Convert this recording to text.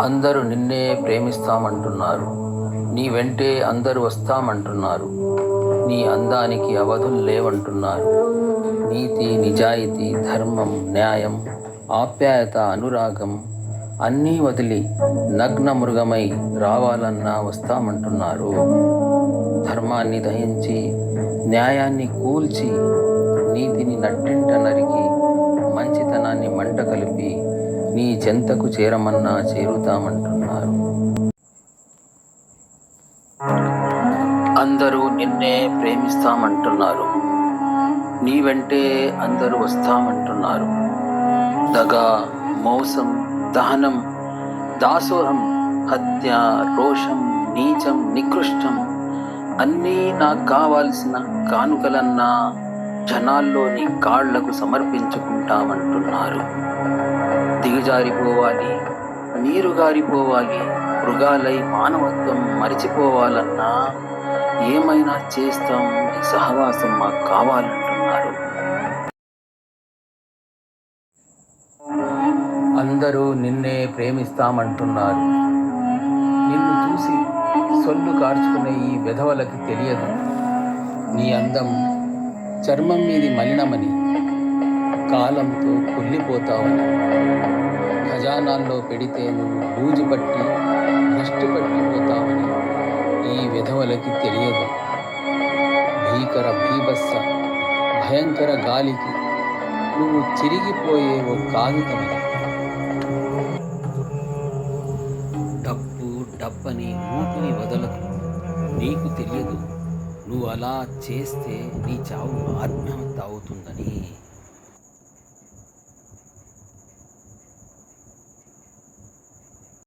అందరూ నిన్నే ప్రేమిస్తామంటున్నారు. నీ వెంటే అందరూ వస్తామంటున్నారు. నీ అందానికి అవధులు లేవంటున్నారు. నీతి, నిజాయితీ, ధర్మం, న్యాయం, ఆప్యాయత, అనురాగం అన్నీ వదిలి నగ్న మృగమై రావాలన్నా వస్తామంటున్నారు. ధర్మాన్ని దహించి, న్యాయాన్ని కూల్చి, నీతిని నట్టింట నరికి, మంచితనాన్ని మంట కలిపి నీ చెంతకు చేరమన్నా చేరుతామంటున్నారు. అందరూ నిన్నే ప్రేమిస్తామంటున్నారు. నీ వెంటే అందరూ వస్తామంటున్నారు. దగా, మోసం, దహనం, దాసోహం, హత్య, రోషం, నీచం, నికృష్టం అన్నీ నాకు కావాల్సిన కానుకలన్నా జనాల్లో నీ కాళ్లకు సమర్పించుకుంటామంటున్నారు. దిగజారిపోవాలి, నీరు గారిపోవాలి, మృగాలై మానవత్వం మరిచిపోవాలన్నా ఏమైనా చేస్తాం, నీ సహవాసం మాకు కావాలంటున్నారు. అందరూ నిన్నే ప్రేమిస్తామంటున్నారు. నిన్ను చూసి సొల్లు కార్చుకునే ఈ వెధవలకి తెలియదు నీ అందం చర్మం మీది మలినమని, కాలంతో కుళ్ళిపోతావని. ఖజానాల్లో పెడితే నువ్వు బూజు పట్టి నష్టి పట్టిపోతావని ఈ విధవలకి తెలియదు. భీకర భీభత్స భయంకర గాలికి నువ్వు చిరిగిపోయే ఓ కాగితమని. డబ్బు డబ్బని ఊపిరి వదలకు, నీకు తెలియదు నువ్వు అలా చేస్తే నీ చావు ఆత్మహత్య అవుతుందని.